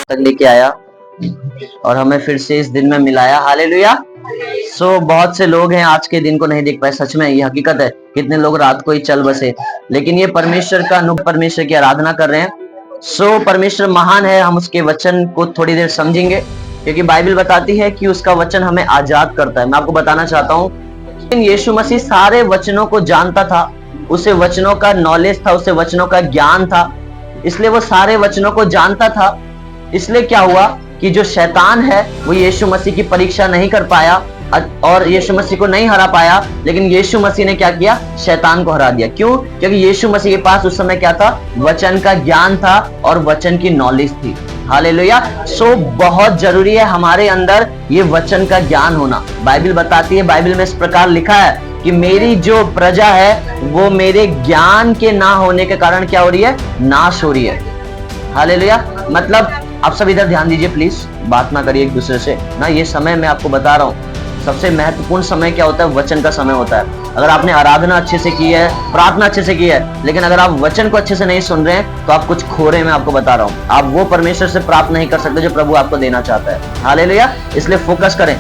तक लेके आया और हमें फिर से इस दिन में मिलाया। हालेलुया। बहुत से लोग हैं आज के दिन को नहीं देख पाए। सच में ये हकीकत है, कितने लोग रात को ही चल बसे, लेकिन ये परमेश्वर का परमेश्वर की आराधना कर रहे हैं। परमेश्वर महान है। हम उसके वचन को थोड़ी देर समझेंगे, क्योंकि बाइबल बताती है कि उसका वचन हमें आजाद करता है। मैं आपको बताना चाहता हूँ, यीशु मसीह सारे वचनों को जानता था, उसे वचनों का नॉलेज था, उसे वचनों का ज्ञान था, इसलिए वो सारे वचनों को जानता था। इसलिए क्या हुआ कि जो शैतान है वो यीशु मसीह की परीक्षा नहीं कर पाया और यीशु मसीह को नहीं हरा पाया, लेकिन यीशु मसीह ने क्या किया? शैतान को हरा दिया। क्यों? क्योंकि यीशु मसीह के पास उस समय क्या था? वचन का ज्ञान था और वचन की नॉलेज थी। हालेलुया। बहुत जरूरी है हमारे अंदर ये वचन का ज्ञान होना। बाइबल बताती है, बाइबल में इस प्रकार लिखा है कि मेरी जो प्रजा है वो मेरे ज्ञान के ना होने के कारण क्या हो रही है? नाश हो रही है। हालेलुया। मतलब आप सब इधर ध्यान दीजिए प्लीज, बात ना करिए एक दूसरे से ना। ये समय मैं आपको बता रहा हूँ, सबसे महत्वपूर्ण समय क्या होता है? वचन का समय होता है। अगर आपने आराधना अच्छे से की है, प्रार्थना अच्छे से की है, लेकिन अगर आप वचन को अच्छे से नहीं सुन रहे हैं तो आप कुछ खो रहे हैं। मैं आपको बता रहा हूँ, आप वो परमेश्वर से प्राप्त नहीं कर सकते जो प्रभु आपको देना चाहता है। हालेलुया। इसलिए फोकस करें।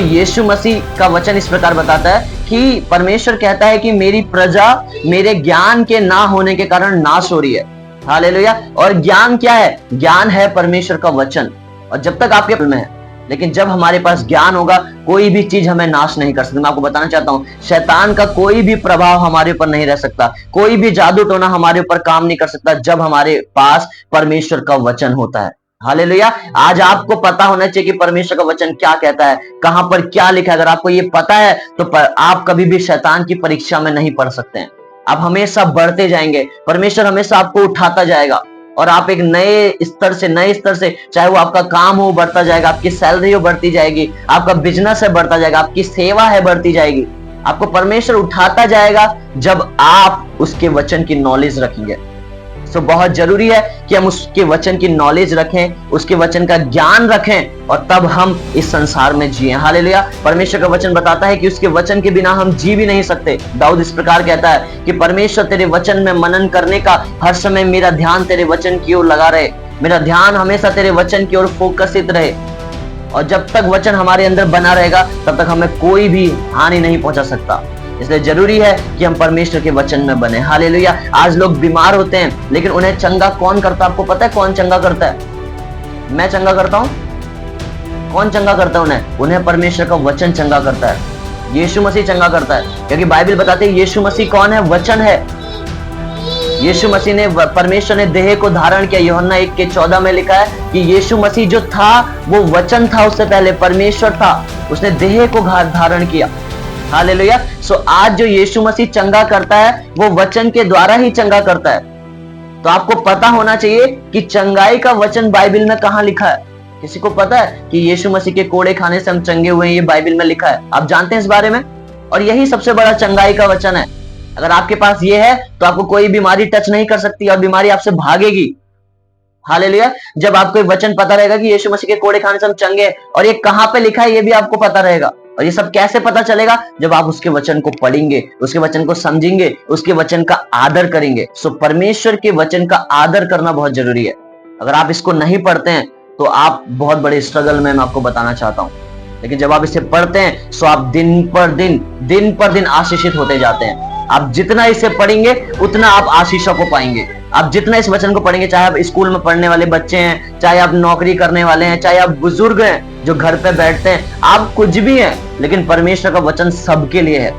यीशु मसीह का वचन इस प्रकार बताता है कि परमेश्वर कहता है कि मेरी प्रजा मेरे ज्ञान के ना होने के कारण नाश हो रही है। हालेलुया। और ज्ञान क्या है? ज्ञान है परमेश्वर का वचन। और जब तक आपके में है, लेकिन जब हमारे पास ज्ञान होगा, कोई भी चीज हमें नाश नहीं कर सकती। मैं आपको बताना चाहता हूं, शैतान का कोई भी प्रभाव हमारे ऊपर नहीं रह सकता, कोई भी जादू टोना हमारे ऊपर काम नहीं कर सकता जब हमारे पास परमेश्वर का वचन होता है। हालेलुया। आज आपको पता होना चाहिए कि परमेश्वर का वचन क्या कहता है, कहां पर क्या लिखा है। अगर आपको ये पता है तो आप कभी भी शैतान की परीक्षा में नहीं पढ़ सकते हैं। आप हमेशा बढ़ते जाएंगे, परमेश्वर हमेशा आपको उठाता जाएगा और आप एक नए स्तर से, चाहे वो आपका काम हो बढ़ता जाएगा, आपकी सैलरी हो बढ़ती जाएगी, आपका बिजनेस है बढ़ता जाएगा, आपकी सेवा है बढ़ती जाएगी। आपको परमेश्वर उठाता जाएगा जब आप उसके वचन की नॉलेज रखेंगे। बहुत जरूरी है कि हम उसके वचन की नॉलेज रखें, उसके वचन का ज्ञान रखें, और तब हम इस संसार में जिए। हालेलुया। परमेश्वर का वचन बताता है कि उसके वचन के बिना हम जी भी नहीं सकते। दाऊद इस प्रकार कहता है कि परमेश्वर तेरे वचन में मनन करने का हर समय मेरा ध्यान तेरे वचन की ओर लगा रहे, मेरा ध्यान हमेशा तेरे वचन की ओर फोकसित रहे। और जब तक वचन हमारे अंदर बना रहेगा तब तक हमें कोई भी हानि नहीं पहुंचा सकता। इसलिए जरूरी है कि हम परमेश्वर के वचन में बने। हालेलुया। आज लोग बीमार होते हैं, लेकिन उन्हें चंगा कौन करता है? आपको पता है कौन चंगा करता है? मैं चंगा करता हूं। कौन चंगा करता है उन्हें? परमेश्वर का वचन चंगा करता है। यीशु मसीह चंगा करता है, क्योंकि बाइबल बताती है यीशु मसीह कौन है? वचन है। यीशु मसीह ने, परमेश्वर ने देह को धारण किया। यूहन्ना 1:14 में लिखा है कि यीशु मसीह जो था वो वचन था, उससे पहले परमेश्वर था, उसने देह को धारण किया। हालेलुया। आज जो यीशु मसीह चंगा करता है वो वचन के द्वारा ही चंगा करता है। तो आपको पता होना चाहिए कि चंगाई का वचन बाइबल में कहां लिखा है। किसी को पता है कि यीशु मसीह के कोड़े खाने से हम चंगे हुए हैं? ये बाइबल में लिखा है। आप जानते हैं इस बारे में? और यही सबसे बड़ा चंगाई का वचन है। अगर आपके पास ये है तो आपको कोई बीमारी टच नहीं कर सकती और बीमारी आपसे भागेगी। हालेलुया। जब आपको वचन पता रहेगा कि यीशु मसीह के कोड़े खाने से हम चंगे, और ये कहां पे लिखा है ये भी आपको पता रहेगा। और ये सब कैसे पता चलेगा? जब आप उसके वचन को पढ़ेंगे, उसके वचन को समझेंगे, उसके वचन का आदर करेंगे। परमेश्वर के वचन का आदर करना बहुत जरूरी है। अगर आप इसको नहीं पढ़ते हैं तो आप बहुत बड़े स्ट्रगल में, मैं आपको बताना चाहता हूं। लेकिन जब आप इसे पढ़ते हैं तो आप दिन पर दिन आशीषित होते जाते हैं। आप जितना इसे पढ़ेंगे उतना आप आशीषों को पाएंगे। आप जितना इस वचन को पढ़ेंगे, चाहे आप स्कूल में पढ़ने वाले बच्चे हैं, चाहे आप नौकरी करने वाले हैं, चाहे आप बुजुर्ग हैं जो घर पे बैठते हैं, आप कुछ भी हैं, लेकिन परमेश्वर का वचन सबके लिए है।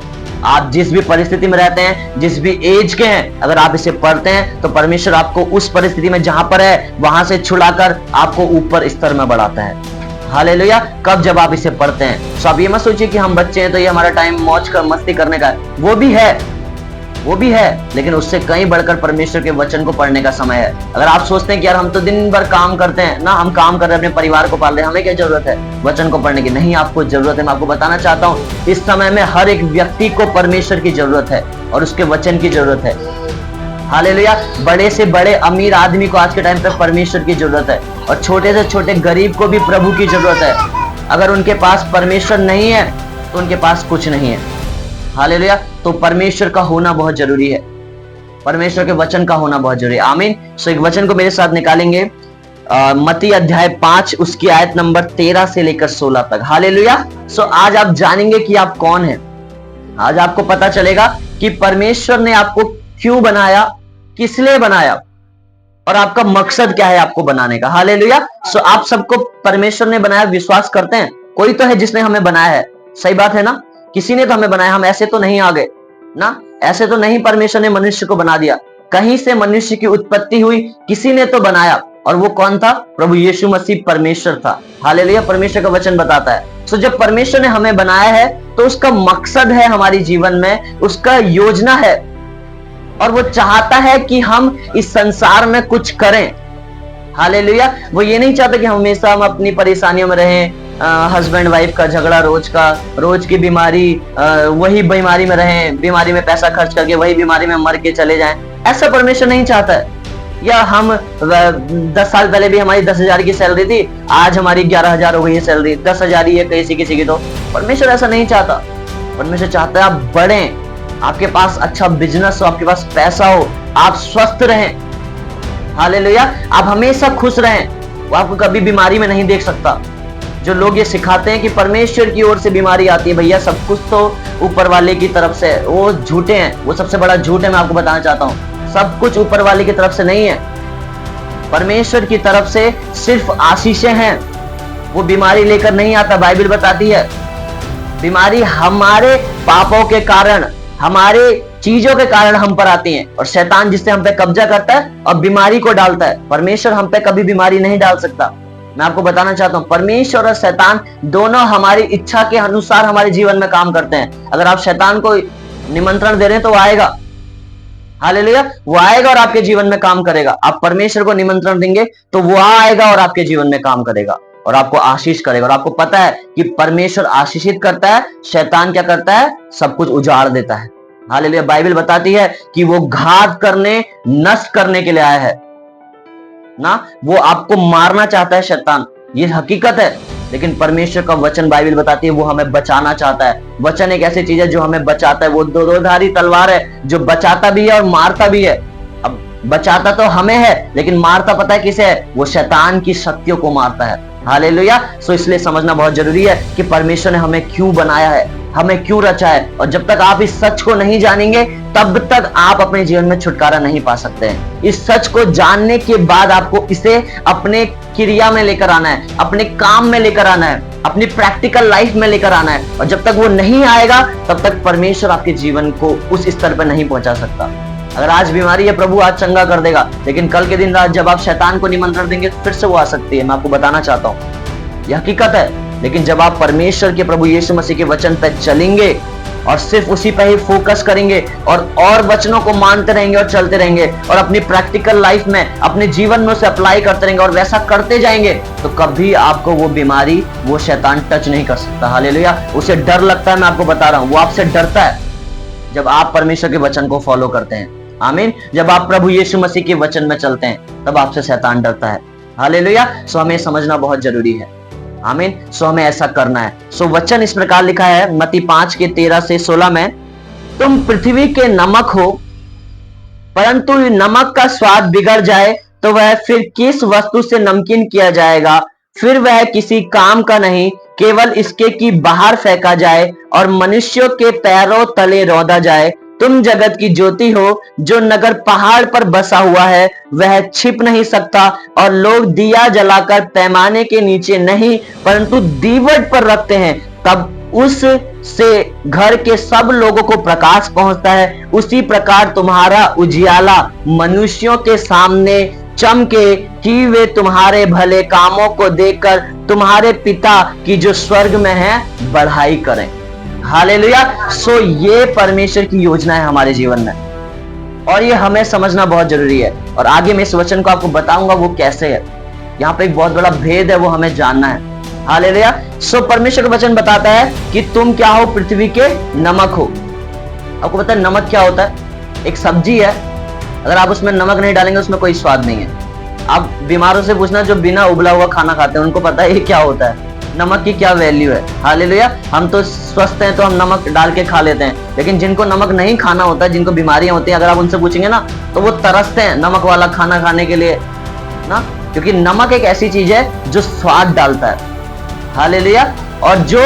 आप जिस भी परिस्थिति में रहते हैं, जिस भी एज के हैं, अगर आप इसे पढ़ते हैं तो परमेश्वर आपको उस परिस्थिति में जहां पर है वहां से छुड़ाकर आपको ऊपर स्तर में बढ़ाता है। हालेलुया। कब? जब आप इसे पढ़ते हैं। आप ये मत सोचिए कि हम बच्चे हैं तो ये हमारा टाइम मौज कर मस्ती करने का है। वो भी है, लेकिन उससे कहीं बढ़कर परमेश्वर के वचन को पढ़ने का समय है। अगर आप सोचते हैं कि यार हम तो दिन भर काम करते हैं ना, हम काम कर रहे हैं, अपने परिवार को पाल रहे हैं, हमें क्या जरूरत है वचन को पढ़ने की? नहीं, आपको जरूरत है। मैं आपको बताना चाहता हूँ, इस समय में हर एक व्यक्ति को परमेश्वर की जरूरत है और उसके वचन की जरूरत है। हालेलुया। बड़े से बड़े अमीर आदमी को आज के टाइम पे परमेश्वर की जरूरत है, और छोटे से छोटे गरीब को भी प्रभु की जरूरत है। अगर उनके पास परमेश्वर नहीं है तो उनके पास कुछ नहीं है। हालेलुया। तो परमेश्वर का होना बहुत जरूरी है, परमेश्वर के वचन का होना बहुत जरूरी है। आमीन। एक वचन को मेरे साथ निकालेंगे। मत्ती अध्याय 5 उसकी आयत नंबर 13 से लेकर 16 तक। हालेलुया। सो आज आप जानेंगे कि आप कौन हैं। आज आपको पता चलेगा कि परमेश्वर ने आपको क्यों बनाया, किस लिए बनाया और आपका मकसद क्या है आपको बनाने का। हालेलुया। सो आप सबको परमेश्वर ने बनाया, विश्वास करते हैं? कोई तो है जिसने हमें बनाया है, सही बात है ना? किसी ने तो हमें बनाया, हम ऐसे तो नहीं आ गए ना, ऐसे तो नहीं परमेश्वर ने मनुष्य को बना दिया। कहीं से मनुष्य की उत्पत्ति हुई, किसी ने तो बनाया, और वो कौन था? प्रभु यीशु मसीह परमेश्वर था। हालेलुया। परमेश्वर का वचन बताता है। सो जब परमेश्वर ने हमें बनाया है तो उसका मकसद है हमारी जीवन में, उसका योजना है, और वो चाहता है कि हम इस संसार में कुछ करें। हालेलुया। वो ये नहीं चाहता कि हमेशा हम अपनी परेशानियों में रहें, हस्बैंड वाइफ का झगड़ा रोज की बीमारी, वही बीमारी में रहें, बीमारी में पैसा खर्च करके वही बीमारी में मर के चले जाएं। ऐसा परमेश्वर नहीं चाहता है। या हम 10 साल पहले भी हमारी 10,000 की सैलरी थी, आज हमारी 11,000 हो गई है सैलरी, 10,000 ही है किसी की। तो परमेश्वर ऐसा नहीं चाहता। परमेश्वर चाहता है आप बढ़ें, आपके पास अच्छा बिजनेस हो, आपके पास पैसा हो, आप स्वस्थ रहें। हालेलुया। आप हमेशा खुश रहें। वो आपको कभी बीमारी में नहीं देख सकता। जो लोग ये सिखाते हैं कि परमेश्वर की ओर से बीमारी आती है, भैया सब कुछ तो ऊपर वाले की तरफ से, वो झूठे हैं। वो सबसे बड़ा झूठ है, मैं आपको बताना चाहता हूँ। सब कुछ ऊपर वाले की तरफ से नहीं है, परमेश्वर की तरफ से सिर्फ आशीषें हैं। वो बीमारी लेकर नहीं आता। बाइबल बताती है बीमारी हमारे पापों के कारण, हमारे चीजों के कारण हम पर आती हैं, और शैतान जिससे हम पे कब्जा करता है और बीमारी को डालता है। परमेश्वर हम पे कभी बीमारी नहीं डाल सकता। मैं आपको बताना चाहता हूं, परमेश्वर और शैतान दोनों हमारी इच्छा के अनुसार हमारे जीवन में काम करते हैं। अगर आप शैतान को निमंत्रण दे रहे हैं तो वो आएगा। हालेलुया। वो आएगा और आपके जीवन में काम करेगा। आप परमेश्वर को निमंत्रण देंगे तो वो आएगा और आपके जीवन में काम करेगा और आपको आशीष करेगा। और आपको पता है कि परमेश्वर आशीषित करता है, शैतान क्या करता है? सब कुछ उजाड़ देता है। हालेलुया। बाइबल बताती है कि वो घात करने, नष्ट करने के लिए आया है ना। वो आपको मारना चाहता है शैतान, ये हकीकत है। लेकिन परमेश्वर का वचन, बाइबल बताती है, वो हमें बचाना चाहता है। वचन एक ऐसी चीज है जो हमें बचाता है। वो दो धारी तलवार है जो बचाता भी है और मारता भी है। अब बचाता तो हमें है, लेकिन मारता पता है किसे है? वो शैतान की शक्तियों को मारता है। हालेलुया। सो इसलिए समझना बहुत जरूरी है कि परमेश्वर ने हमें क्यों बनाया है, हमें क्यों रचा है। और जब तक आप इस सच को नहीं जानेंगे तब तक आप अपने जीवन में छुटकारा नहीं पा सकते हैं। इस सच को जानने के बाद आपको इसे अपने क्रिया में लेकर आना है, अपने काम में लेकर आना है, अपनी प्रैक्टिकल लाइफ में लेकर आना है। और जब तक वो नहीं आएगा तब तक परमेश्वर आपके जीवन को उस स्तर पर नहीं पहुंचा सकता। अगर आज बीमारी है, प्रभु आज चंगा कर देगा, लेकिन कल के दिन रात जब आप शैतान को निमंत्रण देंगे फिर से वो आ सकती है। मैं आपको बताना चाहता हूँ, यह हकीकत है। लेकिन जब आप परमेश्वर के, प्रभु यीशु मसीह के वचन पर चलेंगे और सिर्फ उसी पर ही फोकस करेंगे और वचनों को मानते रहेंगे और चलते रहेंगे और अपनी प्रैक्टिकल लाइफ में, अपने जीवन में उसे अप्लाई करते रहेंगे और वैसा करते जाएंगे, तो कभी आपको वो बीमारी, वो शैतान टच नहीं कर सकता। हालेलुया। उसे डर लगता है, मैं आपको बता रहा हूं, वो आपसे डरता है जब आप परमेश्वर के वचन को फॉलो करते हैं। आमीन। जब आप प्रभु यीशु मसीह के वचन में चलते हैं तब आपसे शैतान डरता है। हालेलुया। सो हमें समझना बहुत जरूरी है। आमीन। सो हमें ऐसा करना है। सो वचन इस प्रकार लिखा है मत्ती 5 के 13 से 16 में, तुम पृथ्वी के नमक हो, परंतु नमक का स्वाद बिगड़ जाए तो वह फिर किस वस्तु से नमकीन किया जाएगा? फिर वह किसी काम का नहीं, केवल इसके कि बाहर फेंका जाए और मनुष्यों के पैरों तले रौंदा जाए। तुम जगत की ज्योति हो। जो नगर पहाड़ पर बसा हुआ है वह छिप नहीं सकता, और लोग दिया जलाकर पैमाने के नीचे नहीं परंतु दीवट पर रखते हैं, तब उस से घर के सब लोगों को प्रकाश पहुंचता है। उसी प्रकार तुम्हारा उजियाला मनुष्यों के सामने चमके कि वे तुम्हारे भले कामों को देखकर तुम्हारे पिता की जो स्वर्ग में है बढ़ाई करें। हालेलुया। सो ये परमेश्वर की योजना है हमारे जीवन में, और ये हमें समझना बहुत जरूरी है। और आगे मैं इस वचन को आपको बताऊंगा वो कैसे है। यहाँ पे एक बहुत बड़ा भेद है, वो हमें जानना है। हालेलुया। सो परमेश्वर का वचन बताता है कि तुम क्या हो? पृथ्वी के नमक हो। आपको पता है नमक क्या होता है? एक सब्जी है, अगर आप उसमें नमक नहीं डालेंगे उसमें कोई स्वाद नहीं है। आप बीमारों से पूछना जो बिना उबला हुआ खाना खाते हैं, उनको पता है ये क्या होता है, नमक की क्या वैल्यू है। हालेलुया। हम तो स्वस्थ हैं तो हम नमक डाल के खा लेते हैं, लेकिन जिनको नमक नहीं खाना होता, जिनको बीमारियां होती हैं, अगर आप उनसे पूछेंगे ना तो वो तरसते हैं नमक वाला खाना खाने के लिए ना, क्योंकि नमक एक ऐसी चीज है जो स्वाद डालता है। हालेलुया। और जो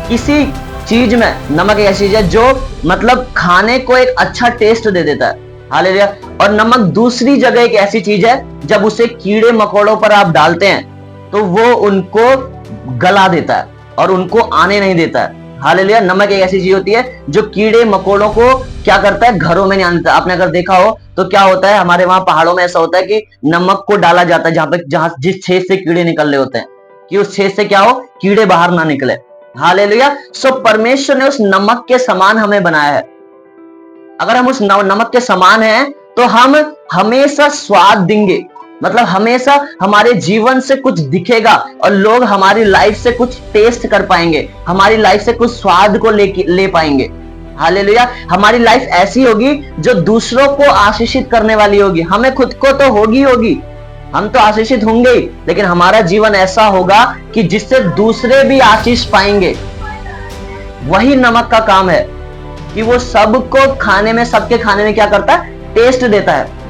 किसी चीज में नमक एक ऐसी चीज है जो मतलब खाने को एक अच्छा टेस्ट दे देता है। हालेलुया। और नमक दूसरी जगह एक ऐसी चीज है, जब उसे कीड़े मकोड़ों पर आप डालते हैं तो वो उनको गला देता है और उनको आने नहीं देता है। हालेलुया। नमक एक ऐसी चीज होती है जो कीड़े मकोड़ों को क्या करता है, घरों में नहीं आने देता। आपने अगर देखा हो तो क्या होता है, हमारे वहां पहाड़ों में ऐसा होता है कि नमक को डाला जाता है जहां जिस छेद से कीड़े निकल रहे होते हैं, कि उस छेद से क्या हो, कीड़े बाहर ना निकले। हालेलुया। सो परमेश्वर ने उस नमक के समान हमें बनाया है। अगर हम उस नमक के समान हैं तो हम हमेशा स्वाद देंगे, मतलब हमेशा हमारे जीवन से कुछ दिखेगा और लोग हमारी लाइफ से कुछ टेस्ट कर पाएंगे, हमारी लाइफ से कुछ स्वाद को ले पाएंगे। हालेलुया। हमारी लाइफ ऐसी होगी जो दूसरों को आशीषित करने वाली होगी। हमें खुद को तो होगी, हम तो आशीषित होंगे ही, लेकिन हमारा जीवन ऐसा होगा कि जिससे दूसरे भी आशीष पाएंगे। वही नमक का काम है कि वो सबको खाने में, सबके खाने में क्या करता है, टेस्ट देता है।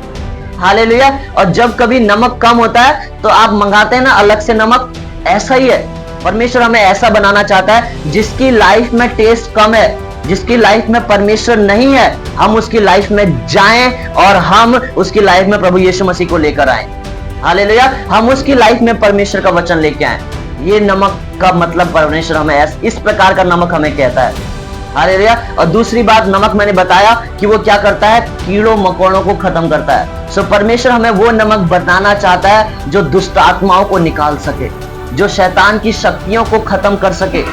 हालेलुया। और जब कभी नमक कम होता है तो आप मंगाते हैं ना अलग से नमक, ऐसा ही है। परमेश्वर हमें ऐसा बनाना चाहता है जिसकी लाइफ में टेस्ट कम है, जिसकी लाइफ में परमेश्वर नहीं है, हम उसकी लाइफ में जाएं और हम उसकी लाइफ में प्रभु यीशु मसीह को लेकर आए। हालेलुया। हम उसकी लाइफ में परमेश्वर का वचन लेके आए। ये नमक का मतलब परमेश्वर हमें इस प्रकार का नमक हमें कहता है। हालेलुया। और दूसरी बात, नमक मैंने बताया कि वो क्या करता है, कीड़ों मकोड़ों को खत्म करता है। सो परमेश्वर हमें वो नमक बनाना चाहता है जो दुष्ट आत्माओं को निकाल सके, जो शैतान की शक्तियों को खत्म कर सके।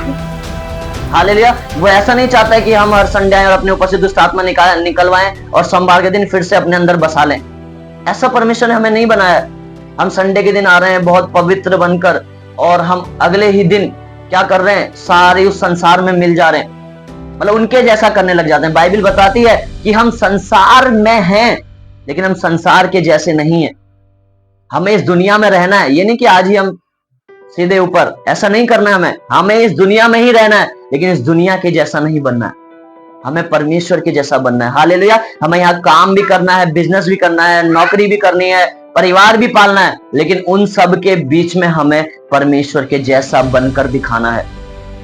हालेलुया। वो ऐसा नहीं चाहता है कि हम हर संडे आए और अपने ऊपर से दुष्ट आत्मा निकलवाएं और सोमवार के दिन फिर से अपने अंदर बसा लें। ऐसा परमेश्वर ने हमें नहीं बनाया। हम संडे के दिन आ रहे हैं बहुत पवित्र बनकर और हम अगले ही दिन क्या कर रहे हैं, सारे उस संसार में मिल जा रहे हैं, मतलब उनके जैसा करने लग जाते हैं। बाइबल बताती है कि हम संसार में हैं लेकिन हम संसार के जैसे नहीं हैं। हमें इस दुनिया में रहना है, ये नहीं कि आज ही हम सीधे ऊपर, ऐसा नहीं करना है। हमें इस दुनिया में ही रहना है लेकिन इस दुनिया के जैसा नहीं बनना है, हमें परमेश्वर के जैसा बनना है। हालेलुया। हमें यहाँ काम भी करना है, बिजनेस भी करना है, नौकरी भी करनी है, परिवार भी पालना है, लेकिन उन सब के बीच में हमें परमेश्वर के जैसा बनकर दिखाना है।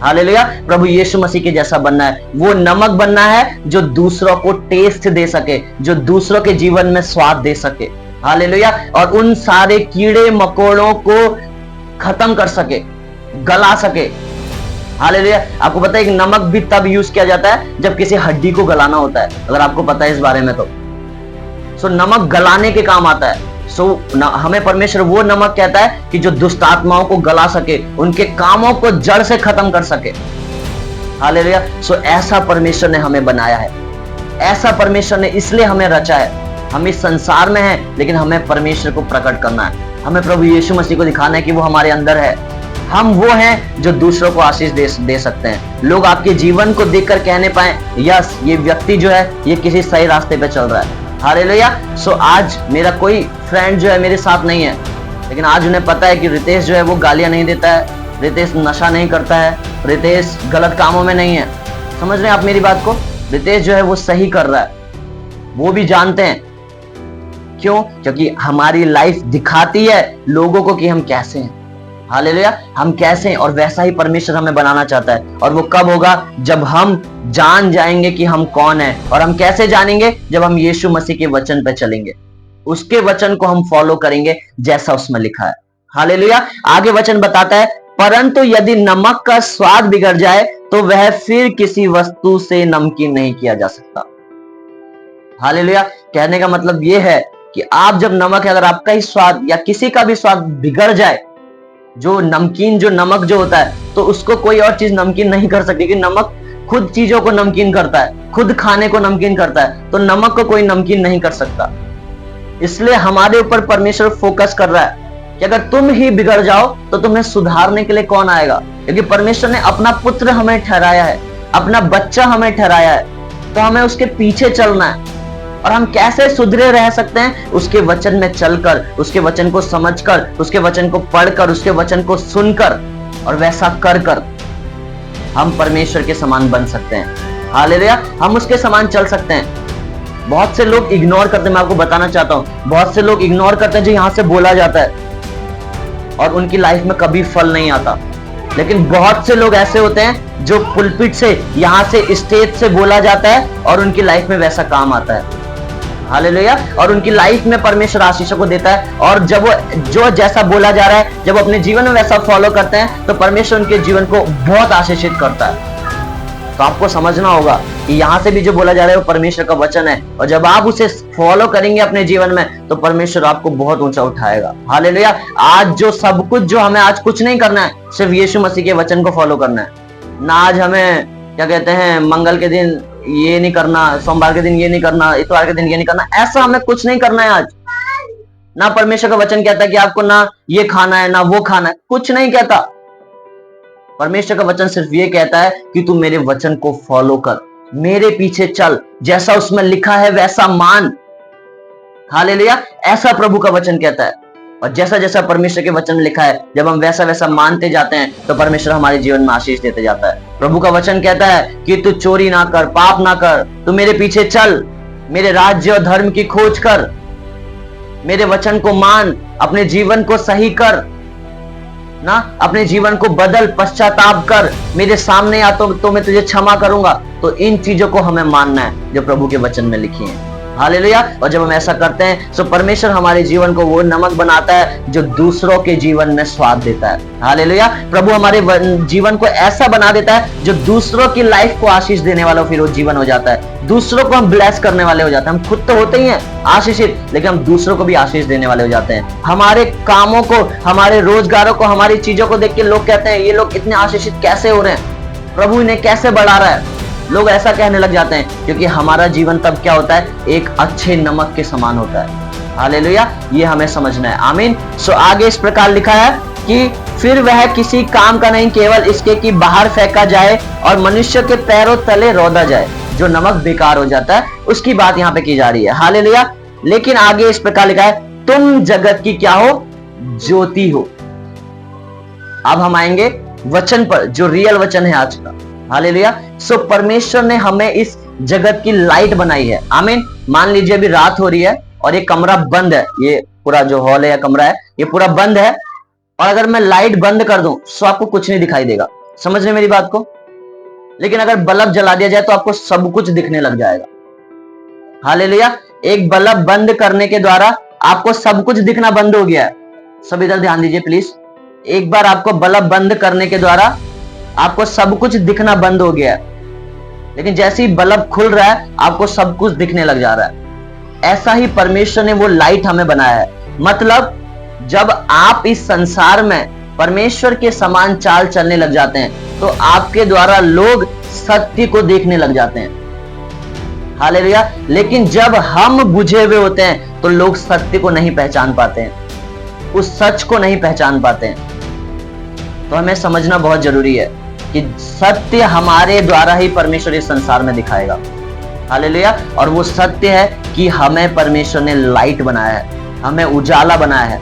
हालेलुया। प्रभु यीशु मसीह के जैसा बनना है। वो नमक बनना है जो दूसरों को टेस्ट दे सके, जो दूसरों के जीवन में स्वाद दे सके। हालेलुया। और उन सारे कीड़े मकोड़ों को खत्म कर सके, गला सके। हालेलुया। आपको पता है कि नमक भी तब यूज किया जाता है जब किसी हड्डी को गलाना होता है, अगर आपको पता है इस बारे में तो। सो नमक गलाने के काम आता है। हमें परमेश्वर वो नमक कहता है कि जो दुष्ट आत्माओं को गला सके, उनके कामों को जड़ से खत्म कर सके। हालेलुया। ऐसा परमेश्वर ने हमें बनाया है, ऐसा परमेश्वर ने इसलिए हमें रचा है। हम इस संसार में हैं लेकिन हमें परमेश्वर को प्रकट करना है, हमें प्रभु यीशु मसीह को दिखाना है कि वो हमारे अंदर है। हम वो हैं जो दूसरों को आशीष दे सकते हैं। लोग आपके जीवन को देखकर कहने पाए, यस ये व्यक्ति जो है ये किसी सही रास्ते पे चल रहा है। हालेलुया। आज मेरा कोई फ्रेंड जो है मेरे साथ नहीं है, लेकिन आज उन्हें पता है कि रितेश जो है वो गालियां नहीं देता है, रितेश नशा नहीं करता है, रितेश गलत कामों में नहीं है। समझ रहे हैं आप मेरी बात को? रितेश जो है वो सही कर रहा है, वो भी जानते हैं। क्यों? क्योंकि हमारी लाइफ दिखाती है लोगों को कि हम कैसे हैं। हालेलुया। हम कैसे हैं, और वैसा ही परमेश्वर हमें बनाना चाहता है। और वो कब होगा? जब हम जान जाएंगे कि हम कौन हैं। और हम कैसे जानेंगे? जब हम यीशु मसीह के वचन पे चलेंगे, उसके वचन को हम फॉलो करेंगे जैसा उसमें लिखा है। हालेलुया। आगे वचन बताता है, परंतु यदि नमक का स्वाद बिगड़ जाए तो वह फिर किसी वस्तु से नमकीन नहीं किया जा सकता। हालेलुया। कहने का मतलब यह है कि आप जब नमक है, अगर आपका ही स्वाद या किसी का भी स्वाद बिगड़ जाए, जो नमक जो होता है, तो उसको कोई और चीज नमकीन नहीं कर सकती, क्योंकि नमक खुद चीजों को नमकीन करता है, खुद खाने को नमकीन करता है, तो नमक को कोई नमकीन नहीं कर सकता। इसलिए हमारे ऊपर परमेश्वर फोकस कर रहा है कि अगर तुम ही बिगड़ जाओ तो तुम्हें सुधारने के लिए कौन आएगा? क्योंकि परमेश्वर ने अपना पुत्र हमें ठहराया है, अपना बच्चा हमें ठहराया है, तो हमें उसके पीछे चलना है। और हम कैसे सुधरे रह सकते हैं? उसके वचन में चलकर, उसके वचन को समझकर, उसके वचन को पढ़कर, उसके वचन को सुनकर और वैसा कर कर हम परमेश्वर के समान बन सकते हैं। हालेलुया। हम उसके समान चल सकते हैं। बहुत से लोग इग्नोर करते हैं, मैं आपको बताना चाहता हूं, बहुत से लोग इग्नोर करते हैं जो यहां से बोला जाता है। और उनकी लाइफ में कभी फल नहीं आता। लेकिन बहुत से लोग ऐसे होते हैं जो पुलपिट से, यहाँ से, स्टेज से बोला जाता है और उनकी लाइफ में वैसा काम आता है। हालेलुया। और उनकी लाइफ में परमेश्वर आशीषों को देता है, और जब वो जो जैसा बोला जा रहा है, जब अपने जीवन में वैसा फॉलो करते हैं तो परमेश्वर उनके जीवन को बहुत आशीषित करता है। तो आपको समझना होगा कि यहाँ से भी जो बोला जा रहा है वो परमेश्वर का वचन है, और जब आप उसे फॉलो करेंगे अपने जीवन में तो परमेश्वर आपको बहुत ऊंचा उठाएगा। हालेलुया। आज जो सब कुछ, जो हमें आज कुछ नहीं करना है, सिर्फ यीशु मसीह के वचन को फॉलो करना है ना। आज हमें क्या कहते हैं, मंगल के दिन ये नहीं करना, सोमवार के दिन ये नहीं करना, इतवार के दिन ये नहीं करना, ऐसा हमें कुछ नहीं करना है आज। ना परमेश्वर का वचन कहता है कि आपको ना ये खाना है ना वो खाना है, कुछ नहीं कहता। परमेश्वर का वचन सिर्फ ये कहता है कि तू मेरे वचन को फॉलो कर, मेरे पीछे चल, जैसा उसमें लिखा है वैसा मान। हालेलुया। ऐसा प्रभु का वचन कहता है, और जैसा जैसा परमेश्वर के वचन में लिखा है, जब हम वैसा वैसा मानते जाते हैं तो परमेश्वर हमारे जीवन में आशीष देते जाता है। प्रभु का वचन कहता है कि तू चोरी ना कर, पाप ना कर, तू मेरे पीछे चल, मेरे राज्य और धर्म की खोज कर, मेरे वचन को मान, अपने जीवन को सही कर ना, अपने जीवन को बदल, पश्चाताप कर, मेरे सामने आ तो मैं तुझे क्षमा करूंगा। तो इन चीजों को हमें मानना है जो प्रभु के वचन में लिखी है। हालेलुया। और जब हम ऐसा करते हैं तो परमेश्वर हमारे जीवन को वो नमक बनाता है जो दूसरों के जीवन में स्वाद देता है। हालेलुया। प्रभु हमारे जीवन को ऐसा बना देता है जो दूसरों की लाइफ को आशीष देने वाला फिर वो जीवन हो जाता है। दूसरों को हम ब्लेस करने वाले हो जाते हैं। हम खुद तो होते ही हैं आशीषित, लेकिन हम दूसरों को भी आशीष देने वाले हो जाते हैं। हमारे कामों को, हमारे रोजगारों को, हमारी चीजों को देख के लोग कहते हैं ये लोग इतने आशीषित कैसे हो रहे हैं, प्रभु इन्हें कैसे बढ़ा रहा है। लोग ऐसा कहने लग जाते हैं क्योंकि हमारा जीवन तब क्या होता है, एक अच्छे नमक के समान होता है। हालेलुया। ये हमें समझना है। आमीन। सो आगे इस प्रकार लिखा है कि फिर वह किसी काम का नहीं, केवल इसके कि बाहर फेंका जाए और मनुष्य के पैरों तले रौंदा जाए। जो नमक बेकार हो जाता है उसकी बात यहाँ पे की जा रही है। हालेलुया। लेकिन आगे इस प्रकार लिखा है, तुम जगत की क्या हो, ज्योति हो। अब हम आएंगे वचन पर, जो रियल वचन है आज का। हालेलुया। सो परमेश्वर ने हमें इस जगत की लाइट बनाई है। आमीन। मान लीजिए अभी रात हो रही है और ये कमरा बंद है, ये पूरा जो हॉल है या कमरा है ये पूरा बंद है, और अगर मैं लाइट बंद कर दूं तो आपको कुछ नहीं दिखाई देगा। समझ रहे मेरी बात को? लेकिन अगर बल्ब जला दिया जाए तो आपको सब कुछ दिखने लग जाएगा। हालेलुया। एक बल्ब बंद करने के द्वारा आपको सब कुछ दिखना बंद हो गया है। सब इधर ध्यान दीजिए प्लीज। एक बार आपको बल्ब बंद करने के द्वारा आपको सब कुछ दिखना बंद हो गया है, लेकिन जैसे ही बल्ब खुल रहा है आपको सब कुछ दिखने लग जा रहा है। ऐसा ही परमेश्वर ने वो लाइट हमें बनाया है। मतलब जब आप इस संसार में परमेश्वर के समान चाल चलने लग जाते हैं तो आपके द्वारा लोग सत्य को देखने लग जाते हैं। हालेलुया। लेकिन जब हम बुझे हुए होते हैं तो लोग सत्य को नहीं पहचान पाते हैं, उस सच को नहीं पहचान पाते हैं। तो हमें समझना बहुत जरूरी है कि सत्य हमारे द्वारा ही परमेश्वर इस संसार में दिखाएगा। हालेलुया। और वो सत्य है कि हमें परमेश्वर ने लाइट बनाया है, हमें उजाला बनाया है।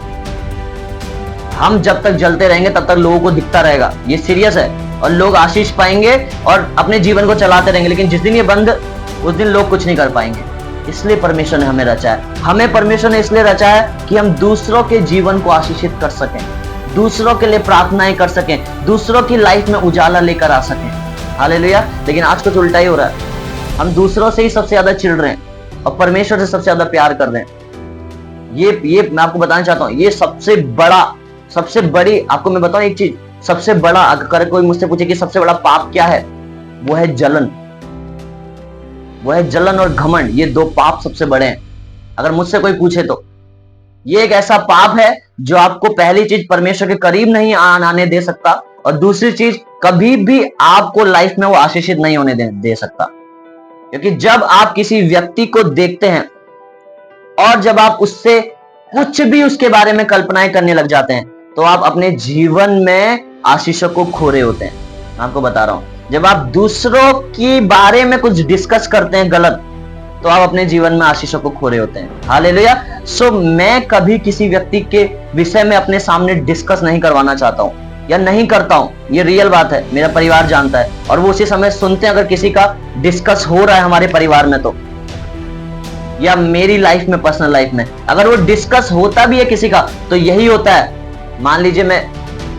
हम जब तक जलते रहेंगे तब तक लोगों को दिखता रहेगा, ये सीरियस है, और लोग आशीष पाएंगे और अपने जीवन को चलाते रहेंगे। लेकिन जिस दिन ये बंद, उस दिन लोग कुछ नहीं कर पाएंगे। इसलिए परमेश्वर ने हमें रचा है। हमें परमेश्वर ने इसलिए रचा है कि हम दूसरों के जीवन को आशीषित कर सकें, दूसरों के लिए प्रार्थनाएं कर सकें, दूसरों की लाइफ में उजाला लेकर आ सकें। हालेलुया। लेकिन आज कुछ उल्टा ही हो रहा है। हम दूसरों से ही सबसे ज्यादा चिढ़ रहे हैं और परमेश्वर से सबसे ज्यादा प्यार कर रहे हैं। ये मैं आपको बताना चाहता हूं, ये सबसे बड़ी आपको मैं बताऊं एक चीज, सबसे बड़ा, अगर कोई मुझसे पूछे कि सबसे बड़ा पाप क्या है, वो है जलन। वो है जलन और घमंड। ये दो पाप सबसे बड़े हैं अगर मुझसे कोई पूछे तो। ये एक ऐसा पाप है जो आपको पहली चीज परमेश्वर के करीब नहीं आने दे सकता, और दूसरी चीज कभी भी आपको लाइफ में वो आशीषित नहीं होने दे सकता। क्योंकि जब आप किसी व्यक्ति को देखते हैं और जब आप उससे कुछ भी उसके बारे में कल्पनाएं करने लग जाते हैं तो आप अपने जीवन में आशीषों को खो रहे होते हैं। मैं आपको बता रहा हूं, जब आप दूसरों के बारे में कुछ डिस्कस करते हैं गलत, तो आप अपने जीवन में आशीषों को खो रहे होते हैं। हालेलुया। सो मैं कभी किसी व्यक्ति के विषय में अपने सामने डिस्कस नहीं करवाना चाहता हूं या नहीं करता हूं। ये रियल बात है, मेरा परिवार जानता है, और वो उसी समय सुनते हैं अगर किसी का डिस्कस हो रहा है हमारे परिवार में तो, या मेरी लाइफ में, पर्सनल लाइफ में अगर वो डिस्कस होता भी है किसी का, तो यही होता है मान लीजिए मैं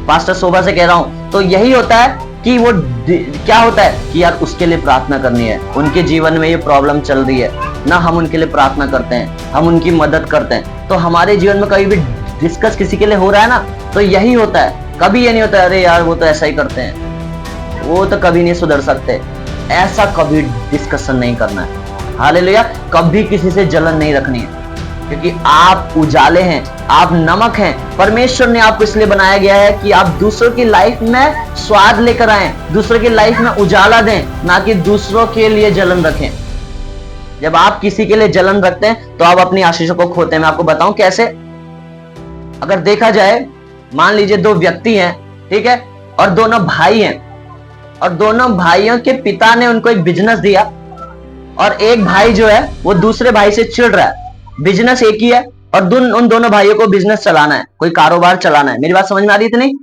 पास्टर शोभा से कह रहा हूं, तो यही होता है कि वो क्या होता है कि यार उसके लिए प्रार्थना करनी है, उनके जीवन में ये प्रॉब्लम चल रही है ना, हम उनके लिए प्रार्थना करते हैं, हम उनकी मदद करते हैं। तो हमारे जीवन में कभी भी डिस्कस किसी के लिए हो रहा है ना, तो यही होता है। कभी ये नहीं होता अरे यार वो तो ऐसा ही करते हैं, वो तो कभी नहीं सुधर सकते। ऐसा कभी डिस्कशन नहीं करना है। हालेलुया। कभी किसी से जलन नहीं रखनी है, क्योंकि आप उजाले हैं, आप नमक हैं। परमेश्वर ने आपको इसलिए बनाया गया है कि आप दूसरों की लाइफ में स्वाद लेकर आए, दूसरों की लाइफ में उजाला दें, ना कि दूसरों के लिए जलन रखें। जब आप किसी के लिए जलन रखते हैं तो आप अपनी आशीषों को खोते हैं। मैं आपको बताऊं कैसे। अगर देखा जाए, मान लीजिए दो व्यक्ति हैं, ठीक है, और दोनों भाई हैं, और दोनों भाइयों के पिता ने उनको एक बिजनेस दिया, और एक भाई जो है वो दूसरे भाई से चिढ़ रहा है। बिजनेस एक ही है और उन दोनों भाइयों को बिजनेस चलाना है, कोई कारोबार चलाना है। मेरी बात समझ में आ रही थी नहीं?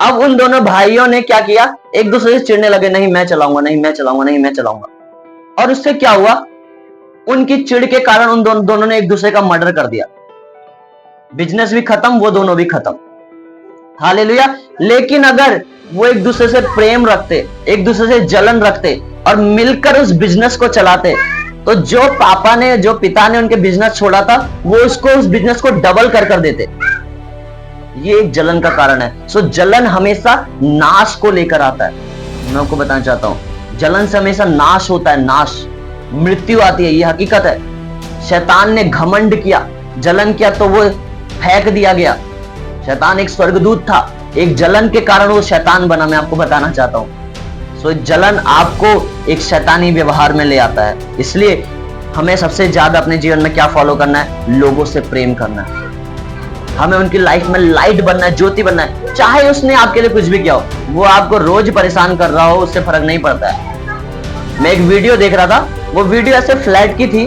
अब उन दोनों भाइयों ने क्या किया, एक दूसरे से चिढ़ने लगे, नहीं मैं चलाऊंगा, नहीं मैं चलाऊंगा, नहीं मैं चलाऊंगा। और उससे क्या हुआ, उनकी चिढ़ के कारण उन दोनों ने एक दूसरे का मर्डर कर दिया। बिजनेस भी खत्म, वो दोनों भी खत्म। हालेलुया। लेकिन अगर वो एक दूसरे से प्रेम रखते, एक दूसरे से जलन रखते और मिलकर उस बिजनेस को चलाते, तो जो पिता ने उनके बिजनेस छोड़ा था, वो उसको उस बिजनेस को डबल कर देते। ये एक जलन का कारण है। सो जलन हमेशा नाश को लेकर आता है। मैं आपको बताना चाहता हूं, जलन से हमेशा नाश होता है, नाश, मृत्यु आती है, ये हकीकत है। शैतान ने घमंड किया, जलन किया, तो वो फेंक दिया गया। शैतान एक स्वर्गदूत था, एक जलन के कारण वो शैतान बना। मैं आपको बताना चाहता हूं। सो जलन आपको एक शैतानी व्यवहार में ले आता है। इसलिए हमें सबसे ज्यादा अपने जीवन में क्या फॉलो करना है, लोगों से प्रेम करना है। हमें उनकी लाइफ में लाइट बनना है, ज्योति बनना है। चाहे उसने आपके लिए कुछ भी किया हो, वो आपको रोज परेशान कर रहा हो, उससे फर्क नहीं पड़ता है। मैं एक वीडियो देख रहा था, वो वीडियो ऐसे फ्लैट की थी,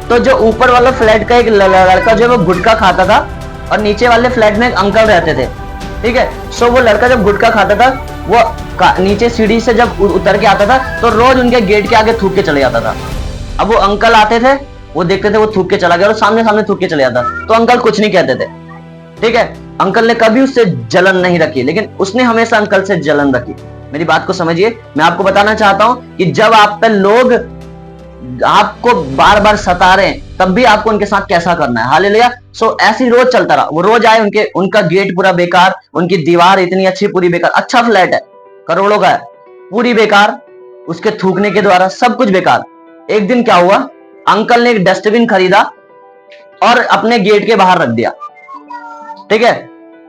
तो जो ऊपर वाला फ्लैट का एक लड़का जो वो गुटखा खाता था, और नीचे वाले फ्लैट में एक अंकल रहते थे, ठीक है। सो वो लड़का जब गुटखा खाता था, वो नीचे सीढ़ी से जब उतर के आता था, तो रोज उनके गेट के आगे थूक के चले जाता था। अब वो अंकल आते थे, वो देखते थे वो थूक के चला गया, और सामने सामने थूक के चले जाता, तो अंकल कुछ नहीं कहते थे, ठीक है। अंकल ने कभी उससे जलन नहीं रखी, लेकिन उसने हमेशा अंकल से जलन रखी। मेरी बात को समझिए। मैं आपको बताना चाहता हूं कि जब आप पे लोग आपको बार बार सता रहे हैं, तब भी आपको उनके साथ कैसा करना है। हालेलुया। सो ऐसी रोज चलता रहा। वो रोज आए, उनका गेट पूरा बेकार, उनकी दीवार इतनी अच्छी पूरी बेकार, अच्छा फ्लैट है, करोड़ों का है, पूरी बेकार, उसके थूकने के द्वारा सब कुछ बेकार। एक दिन क्या हुआ, अंकल ने एक डस्टबिन खरीदा और अपने गेट के बाहर रख दिया, ठीक है।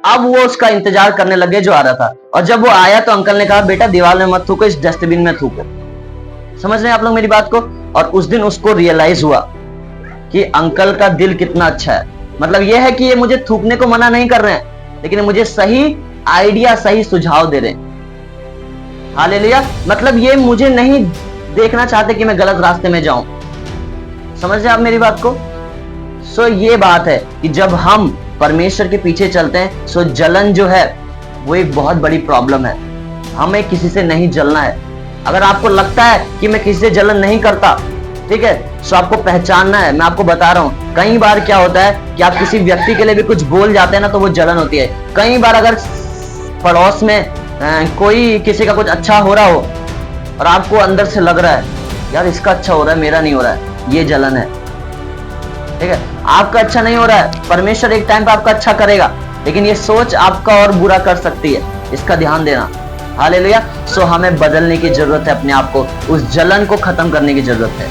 अब वो उसका इंतजार करने लगे जो आ रहा था, और जब वो आया तो अंकल ने कहा, बेटा दीवार में मत थूको, इस डस्टबिन में थूको। समझ रहे हैं आप लोग मेरी बात को? और उस दिन उसको रियलाइज हुआ कि अंकल का दिल कितना अच्छा है। मतलब यह है कि ये मुझे थूकने को मना नहीं कर रहे हैं, लेकिन मुझे सही आइडिया, सही सुझाव दे रहे हैं। हालेलुया। मतलब ये मुझे नहीं देखना चाहते कि मैं गलत रास्ते में जाऊं। समझ रहे आप मेरी बात को? सो ये बात है कि जब हम परमेश्वर के पीछे चलते हैं, सो जलन जो है वो एक बहुत बड़ी प्रॉब्लम है। हमें किसी से नहीं जलना है। अगर आपको लगता है कि मैं किसी से जलन नहीं करता, ठीक है, तो आपको पहचानना है। मैं आपको बता रहा हूं, कई बार क्या होता है कि आप किसी व्यक्ति के लिए भी कुछ बोल जाते हैं ना, तो वो जलन होती है। कई बार अगर पड़ोस में कोई किसी का कुछ अच्छा हो रहा हो और आपको अंदर से लग रहा है यार इसका अच्छा हो रहा है, मेरा नहीं हो रहा है, ये जलन है, ठीक है। आपका अच्छा नहीं हो रहा है, परमेश्वर एक टाइम पे आपका अच्छा करेगा, लेकिन ये सोच आपका और बुरा कर सकती है, इसका ध्यान देना। हालेलुया। सो हमें बदलने की जरूरत है अपने आप को, उस जलन को खत्म करने की जरूरत है।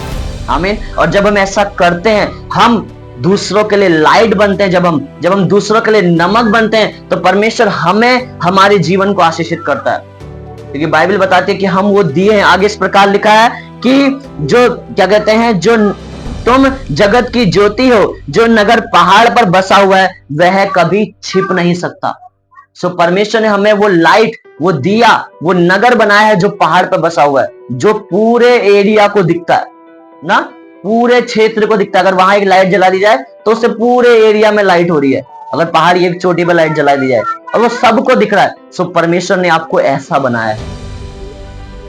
आमीन। और जब हम ऐसा करते हैं, हम दूसरों के लिए लाइट बनते हैं। जब हम दूसरों के लिए नमक बनते हैं, तो परमेश्वर हमें हमारे जीवन को आशीषित करता है, क्योंकि बाइबल बताती है कि हम वो दिए हैं। आगे इस प्रकार लिखा है कि जो क्या कहते हैं, जो तुम जगत की ज्योति हो, जो नगर पहाड़ पर बसा हुआ है वह कभी छिप नहीं सकता। सो परमेश्वर ने हमें वो लाइट, वो दिया, वो नगर बनाया है जो पहाड़ पर बसा हुआ है, जो पूरे एरिया को दिखता है ना, पूरे क्षेत्र को दिखता है। अगर वहां एक लाइट जला दी जाए तो उससे पूरे एरिया में लाइट हो रही है। अगर पहाड़ एक चोटी पर लाइट जला दी जाए और वो सबको दिख रहा है। सो परमेश्वर ने आपको ऐसा बनाया है।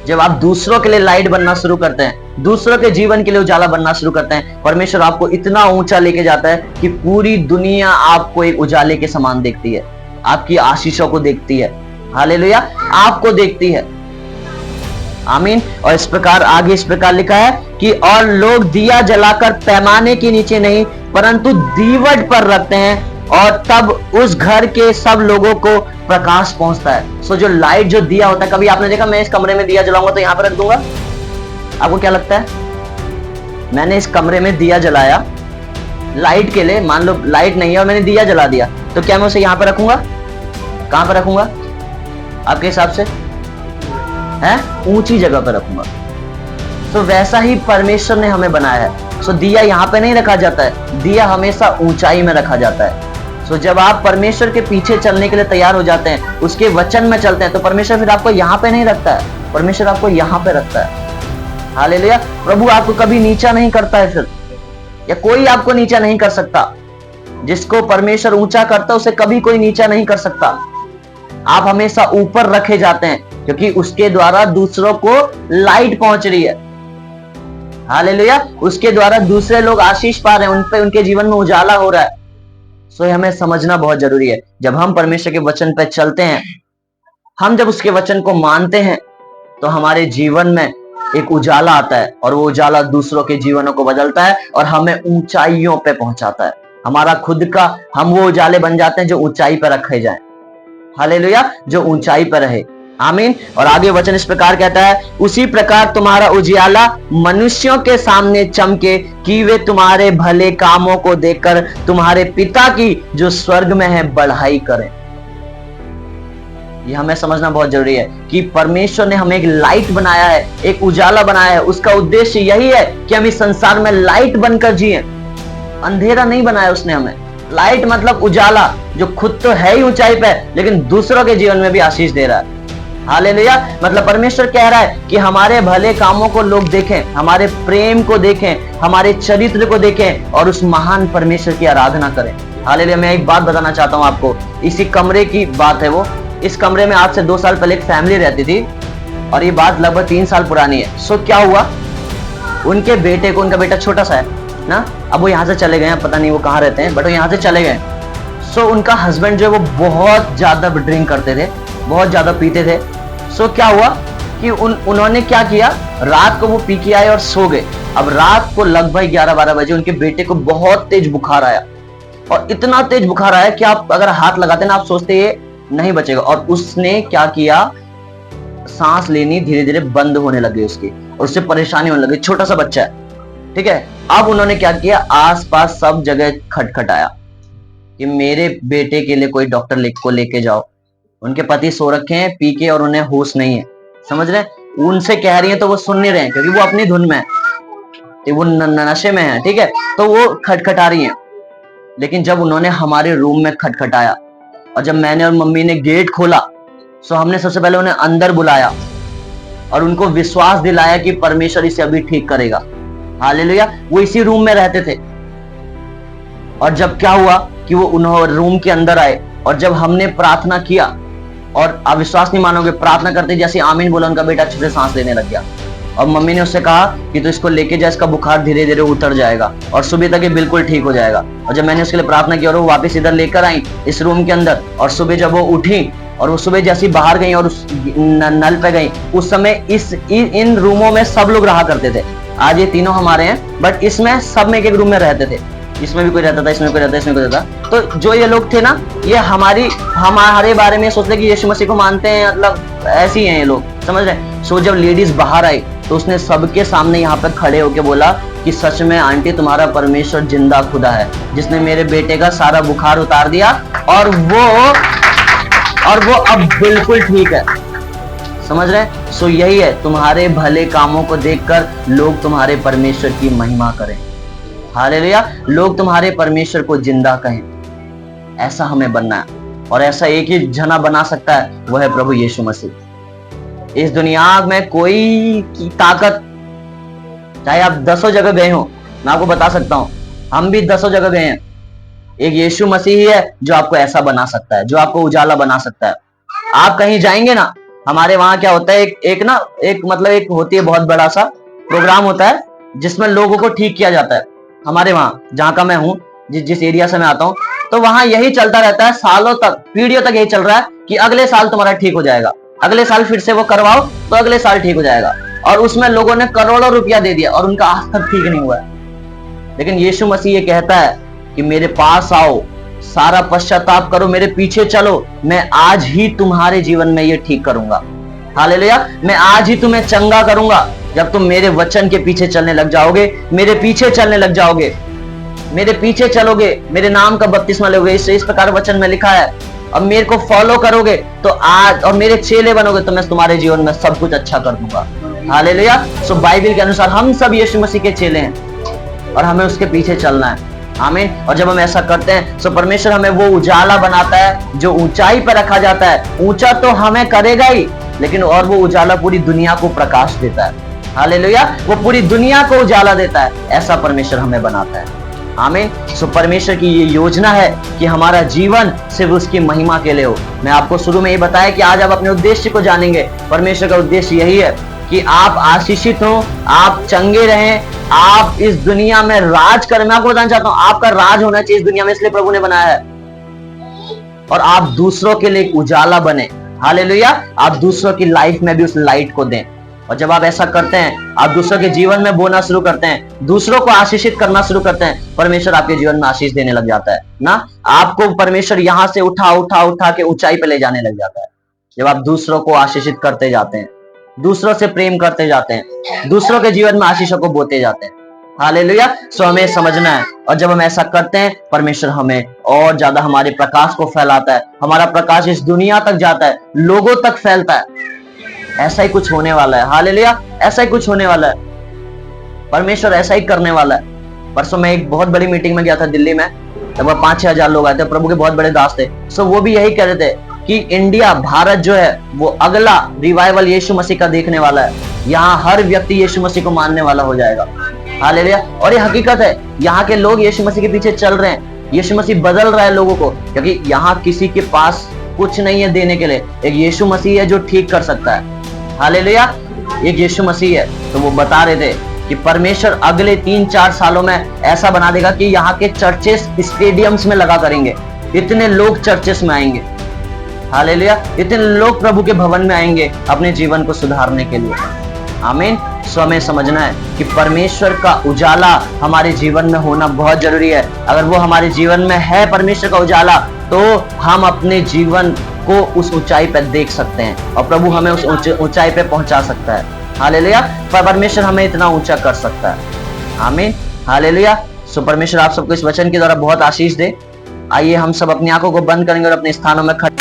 जब आप दूसरों के लिए लाइट बनना शुरू करते हैं, दूसरों के जीवन के लिए उजाला बनना शुरू करते हैं, परमेश्वर आपको इतना ऊंचा लेके जाता है कि पूरी दुनिया आपको एक उजाले के समान देखती है। आपकी आशीषों को देखती है। हालेलुया, आपको देखती है। आमीन। और इस प्रकार आगे इस प्रकार लिखा है कि और लोग दिया जलाकर पैमाने के नीचे नहीं परंतु दीवट पर रखते हैं और तब उस घर के सब लोगों को प्रकाश पहुंचता है। सो जो लाइट, जो दिया होता है, कभी आपने देखा मैं इस कमरे में दिया जलाऊंगा तो यहां पर रख दूंगा? आपको क्या लगता है? मैंने इस कमरे में दिया जलाया लाइट के लिए, मान लो लाइट नहीं है और मैंने दिया जला दिया, तो क्या मैं उसे यहां पर रखूंगा? कहां पर रखूंगा आपके हिसाब से? है ऊंची जगह पर रखूंगा। तो वैसा ही परमेश्वर ने हमें बनाया है। सो दिया यहाँ पे नहीं रखा जाता है, दिया हमेशा ऊंचाई में रखा जाता है। सो जब आप परमेश्वर के पीछे चलने के लिए तैयार हो जाते हैं, उसके वचन में चलते हैं, तो परमेश्वर फिर आपको यहाँ पे नहीं रखता है, परमेश्वर आपको यहाँ पे रखता है। हालेलुया। प्रभु आपको कभी नीचा नहीं करता है फिर, या कोई आपको नीचा नहीं कर सकता। जिसको परमेश्वर ऊंचा करता है उसे कभी कोई नीचा नहीं कर सकता। आप हमेशा ऊपर रखे जाते हैं क्योंकि उसके द्वारा दूसरों को लाइट पहुंच रही है। हालेलुया। उसके द्वारा दूसरे लोग आशीष पा रहे हैं, उन पे उनके जीवन में उजाला हो रहा है। सो हमें समझना बहुत जरूरी है। जब हम परमेश्वर के वचन पे चलते हैं, हम जब उसके वचन को मानते हैं, तो हमारे जीवन में एक उजाला आता है और वो उजाला दूसरों के जीवनों को बदलता है और हमें ऊंचाइयों पे पहुंचाता है। हमारा खुद का, हम वो उजाले बन जाते हैं जो ऊंचाई पर रखे जाएं। हालेलुया, जो ऊंचाई पर रहे। आमीन। और आगे वचन इस प्रकार कहता है, उसी प्रकार तुम्हारा उजियाला मनुष्यों के सामने चमके कि वे तुम्हारे भले कामों को देखकर तुम्हारे पिता की जो स्वर्ग में है बढ़ाई करें। यह हमें समझना बहुत जरूरी है कि परमेश्वर ने हमें एक लाइट बनाया है, एक उजाला बनाया है। उसका उद्देश्य यही है कि हम इस संसार में लाइट बनकर जिए। अंधेरा नहीं बनाया उसने हमें। लाइट मतलब उजाला, जो खुद तो है ही ऊंचाई पे, लेकिन दूसरों के जीवन में भी आशीष दे रहा है। हालेलुया। मतलब परमेश्वर कह रहा है कि हमारे भले कामों को लोग देखें, हमारे प्रेम को देखें, हमारे चरित्र को देखें और उस महान परमेश्वर की आराधना करें। हालेलुया। मैं एक बात बताना चाहता हूं आपको, इसी कमरे की बात है वो। इस कमरे में आज से 2 साल पहले एक फैमिली रहती थी और ये बात लगभग 3 साल पुरानी है। सो क्या हुआ, उनके बेटे को, उनका बेटा छोटा सा है ना, अब वो यहाँ से चले गए हैं, पता नहीं वो कहाँ रहते हैं, बट वो यहाँ से चले गए। सो उनका हस्बैंड जो है वो बहुत ज्यादा ड्रिंक करते थे, बहुत ज्यादा पीते थे। सो क्या हुआ कि उन्होंने क्या किया, रात को वो पी के आए और सो गए। अब रात को लगभग 11-12 बजे उनके बेटे को बहुत तेज बुखार आया और इतना तेज बुखार आया कि आप अगर हाथ लगाते ना, आप सोचते ये नहीं बचेगा। और उसने क्या किया, सांस लेनी धीरे धीरे बंद होने लगी उसकी और उससे परेशानी होने लगी। छोटा सा बच्चा है, ठीक है। अब उन्होंने क्या किया, आसपास सब जगह खटखटाया कि मेरे बेटे के लिए कोई डॉक्टर को लेके जाओ। उनके पति सो रखे हैं पी के और उन्हें होश नहीं है, समझ रहे हैं। उनसे कह रही है तो वो सुन नहीं रहे हैं क्योंकि वो अपनी धुन में है, वो नशे में है, ठीक है। तो वो खटखटा रही है। लेकिन जब उन्होंने हमारे रूम में खटखटाया और जब मैंने और मम्मी ने गेट खोला, तो हमने सबसे पहले उन्हें अंदर बुलाया और उनको विश्वास दिलाया कि परमेश्वर इसे अभी ठीक करेगा। हालेलुया। वो इसी रूम में रहते थे और जब क्या हुआ कि वो उन्होंने रूम के अंदर आए और जब हमने प्रार्थना किया, और आप विश्वास नहीं मानोगे, प्रार्थना करते जैसे आमीन बोला, उनका बेटा अच्छे से सांस लेने लग गया। और मम्मी ने उससे कहा कि तो इसको लेके जा, इसका बुखार धीरे धीरे उतर जाएगा और सुबह तक ये बिल्कुल ठीक हो जाएगा। और जब मैंने उसके लिए प्रार्थना की और वो वापस इधर लेकर आई इस रूम के अंदर, और सुबह जब वो उठी और वो सुबह जैसी बाहर गई और उस नल पे गई, उस समय इन रूमों में सब लोग रहा करते थे। आज ये तीनों हमारे हैं, बट इसमें सब में एक रूम में रहते थे। इसमें भी कोई रहता था, इसमें कोई रहता था, इसमें कोई रहता था। तो जो ये लोग थे ना, ये हमारे बारे में सोचते कि यीशु मसीह को मानते हैं, मतलब ऐसे ही हैं ये लोग, समझ रहे। सो जब लेडीज बाहर आई तो उसने सबके सामने यहाँ पे खड़े होके बोला कि सच में आंटी तुम्हारा परमेश्वर जिंदा खुदा है, जिसने मेरे बेटे का सारा बुखार उतार दिया और वो अब बिल्कुल ठीक है, समझ रहे। सो यही है, तुम्हारे भले कामों को देखकर लोग तुम्हारे परमेश्वर की महिमा करें। हालेलुया। लोग तुम्हारे परमेश्वर को जिंदा कहें। ऐसा हमें बनना है और ऐसा एक ही जना बना सकता है, वह है प्रभु यीशु मसीह। इस दुनिया में कोई की ताकत, चाहे आप 10 जगह गए हो, मैं आपको बता सकता हूं, हम भी 10 जगह गए हैं, एक यीशु मसीह ही है जो आपको ऐसा बना सकता है, जो आपको उजाला बना सकता है। आप कहीं जाएंगे ना, हमारे वहां क्या होता है, एक होती है बहुत बड़ा सा प्रोग्राम होता है जिसमें लोगों को ठीक किया जाता है। हमारे वहां जहां का मैं हूं, जिस एरिया से मैं आता हूं, तो तो वहां यही चलता रहता है, सालों तक, पीढ़ियों तक यही चल रहा है कि अगले साल तुम्हारा ठीक हो जाएगा, अगले साल फिर से वो करवाओ तो अगले साल ठीक हो जाएगा। और उसमें लोगों ने करोड़ों रुपया दे दिया और उनका आज तक ठीक नहीं हुआ है। लेकिन यीशु मसीह ये कहता है कि मेरे पास आओ, सारा पश्चाताप करो, मेरे पीछे चलो, मैं आज ही तुम्हारे जीवन में ये ठीक करूंगा। हालेलुया, मैं आज ही तुम्हें चंगा करूंगा जब तुम मेरे वचन के पीछे चलने लग जाओगे, मेरे पीछे चलने लग जाओगे, मेरे पीछे चलोगे, मेरे नाम का बपतिस्मा लोगे, इस प्रकार वचन में लिखा है। अब मेरे को फॉलो करोगे तो आज, और मेरे चेले बनोगे तो मैं तुम्हारे जीवन में सब कुछ अच्छा कर दूंगा। हालेलुया। सो बाइबल के अनुसार हम सब यीशु मसीह के चेले हैं और हमें उसके पीछे चलना है। आमीन। और जब हम ऐसा करते हैं तो परमेश्वर हमें वो उजाला बनाता है जो ऊंचाई पर रखा जाता है। ऊंचा तो हमें करेगा ही, लेकिन और वो उजाला पूरी दुनिया को प्रकाश देता है। हालेलुया, वो पूरी दुनिया को उजाला देता है, ऐसा परमेश्वर हमें बनाता है। आमीन। सो परमेश्वर की ये योजना है कि हमारा जीवन सिर्फ उसकी महिमा के लिए हो। मैं आपको शुरू में ये बताया कि आज आप अपने उद्देश्य को जानेंगे। परमेश्वर का उद्देश्य यही है कि आप आशीषित हो, आप चंगे रहें, आप इस दुनिया में राज करें। मैं आपको बताना चाहता हूं, आपका राज होना चाहिए इस दुनिया में, इसलिए प्रभु ने बनाया है। और आप दूसरों के लिए उजाला बने। हालेलुया, आप दूसरों की लाइफ में भी उस लाइट को दें। और जब आप ऐसा करते हैं, आप दूसरों के जीवन में बोना शुरू करते हैं, दूसरों को आशीषित करना शुरू करते हैं, परमेश्वर आपके जीवन में आशीष देने लग जाता है ना। आपको परमेश्वर यहां से उठा उठा उठा के ऊंचाई पे ले जाने लग जाता है जब आप दूसरों को आशीषित करते जाते हैं, दूसरों से प्रेम करते जाते हैं, दूसरों के जीवन में आशीषों को बोते जाते हैं। हालेलुया। सो हमें समझना है, और जब हम ऐसा करते हैं, परमेश्वर हमें और ज्यादा हमारे प्रकाश को फैलाता है। हमारा प्रकाश इस दुनिया तक जाता है, लोगों तक फैलता है। ऐसा ही कुछ होने वाला है। हालेलुया, ऐसा ही कुछ होने वाला है। परमेश्वर ऐसा ही करने वाला है। परसों मैं एक बहुत बड़ी मीटिंग में गया था दिल्ली में, लगभग 5-6 हजार लोग आए थे, प्रभु के बहुत बड़े दास थे। सो वो भी यही कह रहे थे कि इंडिया, भारत जो है वो अगला रिवाइवल यीशु मसीह का देखने वाला है। यहाँ हर व्यक्ति यीशु मसीह को मानने वाला हो जाएगा। हालेलुया। और ये हकीकत है, यहाँ के लोग यीशु मसीह के पीछे चल रहे हैं। यीशु मसीह बदल रहा है लोगों को, क्योंकि यहाँ किसी के पास कुछ नहीं है देने के लिए। एक यीशु मसीह है जो ठीक कर सकता है। हालेलुया, एक यीशु मसीह है। तो वो बता रहे थे कि परमेश्वर अगले 3-4 सालों में ऐसा बना देगा कि यहाँ के चर्चेस स्टेडियम्स में लगा करेंगे। इतने लोग चर्चेस में आएंगे। हालेलुया, इतने लोग प्रभु के भवन में आएंगे अपने जीवन को सुधारने के लिए। आमीन। सो हमें समझना है कि परमेश्वर का उजाला हमारे जीवन में होना बहुत जरूरी है। अगर वो हमारे जीवन में है, परमेश्वर का उजाला, तो हम अपने जीवन को उस ऊंचाई पर देख सकते हैं और प्रभु हमें उस ऊंचाई पे पहुंचा सकता है। हालेलुया, परमेश्वर हमें इतना ऊंचा कर सकता है। आमीन। हालेलुया। सो परमेश्वर आप सबको इस वचन के द्वारा बहुत आशीष दे। आइए हम सब अपनी आंखों को बंद करेंगे और अपने स्थानों में खड़े